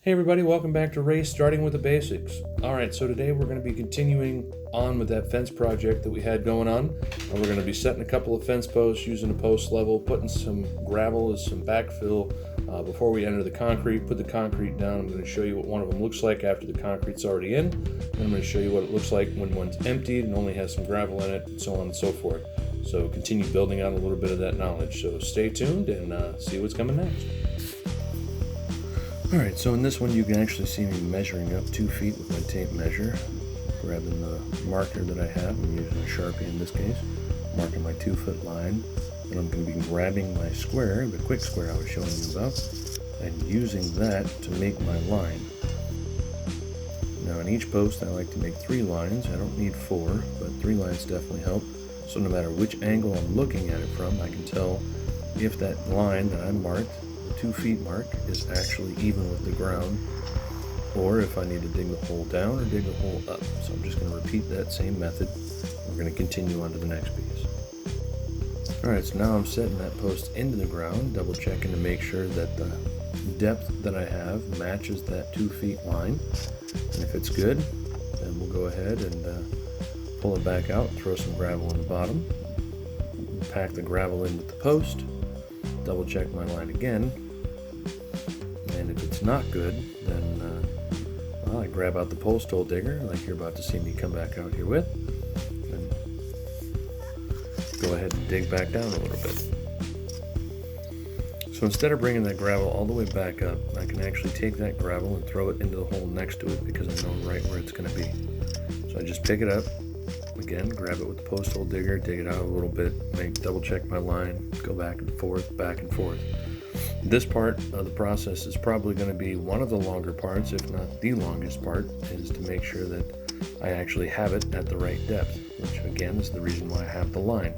Hey everybody, welcome back to Race Starting with the Basics. Alright, so today we're going to be continuing on with that fence project that we had going on. And we're going to be setting a couple of fence posts using a post level, putting some gravel as some backfill before we enter the concrete. Put the concrete down. I'm going to show you what one of them looks like after the concrete's already in. Then I'm going to show you what it looks like when one's emptied and only has some gravel in it, and so on and so forth. So continue building out a little bit of that knowledge. So stay tuned and see what's coming next. Alright, so in this one you can actually see me measuring up 2 feet with my tape measure. Grabbing the marker that I have, I'm using a Sharpie in this case, marking my 2-foot line. And I'm going to be grabbing my square, the quick square I was showing you about, and using that to make my line. Now in each post I like to make 3 lines. I don't need 4, but 3 lines definitely help. So no matter which angle I'm looking at it from, I can tell if that line that I marked, 2 feet mark, is actually even with the ground, or if I need to dig the hole down or dig the hole up. So I'm just going to repeat that same method. We're going to continue on to the next piece. Alright, so now I'm setting that post into the ground, double checking to make sure that the depth that I have matches that 2 feet line. And if it's good, then we'll go ahead and pull it back out, throw some gravel in the bottom, pack the gravel in with the post, double check my line again. And if it's not good, then I grab out the post hole digger, like you're about to see me come back out here with, and go ahead and dig back down a little bit. So instead of bringing that gravel all the way back up, I can actually take that gravel and throw it into the hole next to it because I know right where it's going to be. So I just pick it up, again, grab it with the post hole digger, dig it out a little bit, double check my line, go back and forth, back and forth. This part of the process is probably going to be one of the longer parts, if not the longest part, is to make sure that I actually have it at the right depth, which again is the reason why I have the line.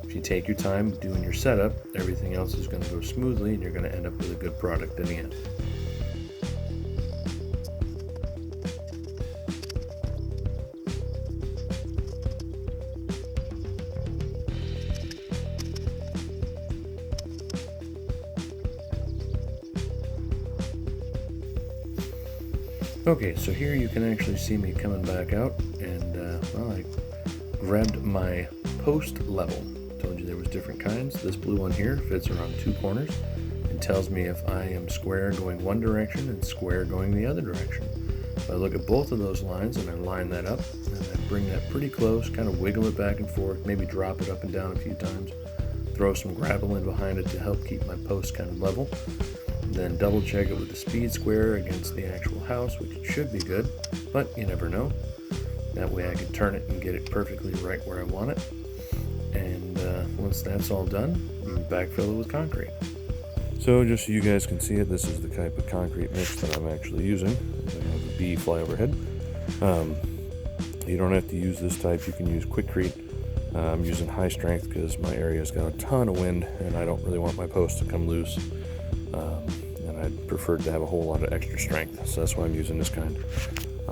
If you take your time doing your setup, everything else is going to go smoothly and you're going to end up with a good product in the end. Okay, so here you can actually see me coming back out, and I grabbed my post level. Told you there was different kinds. This blue one here fits around 2 corners and tells me if I am square going one direction and square going the other direction. So I look at both of those lines and I line that up, and I bring that pretty close, kind of wiggle it back and forth, maybe drop it up and down a few times, throw some gravel in behind it to help keep my post kind of level. Then double check it with the speed square against the actual house, which should be good, but you never know. That way I can turn it and get it perfectly right where I want it. And once that's all done, backfill it with concrete. So just so you guys can see it, this is the type of concrete mix that I'm actually using. I have a B flyover head. You don't have to use this type, you can use Quikrete. I'm using high strength because my area's got a ton of wind and I don't really want my post to come loose. And I'd prefer to have a whole lot of extra strength, so that's why I'm using this kind.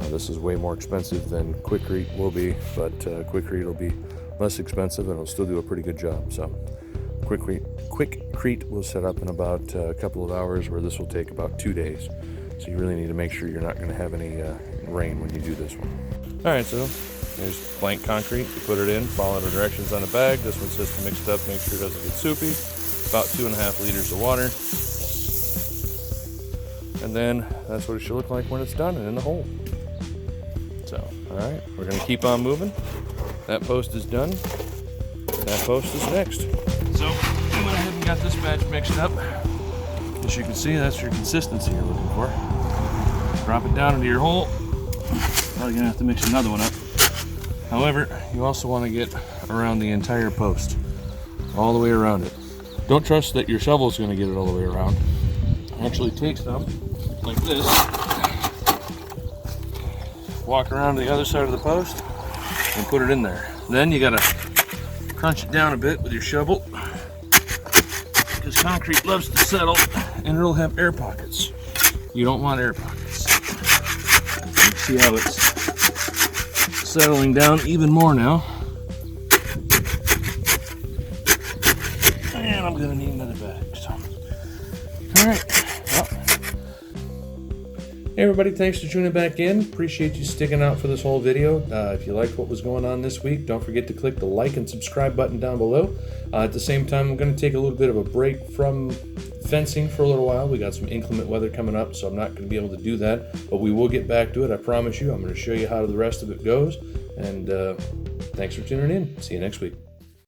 This is way more expensive than Quikrete will be, but Quikrete will be less expensive and it'll still do a pretty good job. So Quikrete will set up in about a couple of hours, where this will take about 2 days. So you really need to make sure you're not going to have any rain when you do this one. Alright, so there's blank concrete. You put it in, follow the directions on the bag. This one says to mix it up, make sure it doesn't get soupy. About 2.5 liters of water. And then that's what it should look like when it's done and in the hole. So, alright, we're going to keep on moving. That post is done. That post is next. So, I went ahead and got this batch mixed up. As you can see, that's your consistency you're looking for. Drop it down into your hole. Probably going to have to mix another one up. However, you also want to get around the entire post. All the way around it. Don't trust that your shovel is going to get it all the way around. Actually take some like this, walk around to the other side of the post and put it in there. Then you gotta crunch it down a bit with your shovel because concrete loves to settle and it'll have air pockets. You don't want air pockets. You see how it's settling down even more now. And I'm gonna need another bag. So. All right. Well, Hey everybody, thanks for tuning back in. Appreciate you sticking out for this whole video. If you liked what was going on this week, don't forget to click the like and subscribe button down below. At the same time, I'm going to take a little bit of a break from fencing for a little while. We got some inclement weather coming up, so I'm not going to be able to do that, but we will get back to it. I promise you. I'm going to show you how the rest of it goes, and thanks for tuning in. See you next week.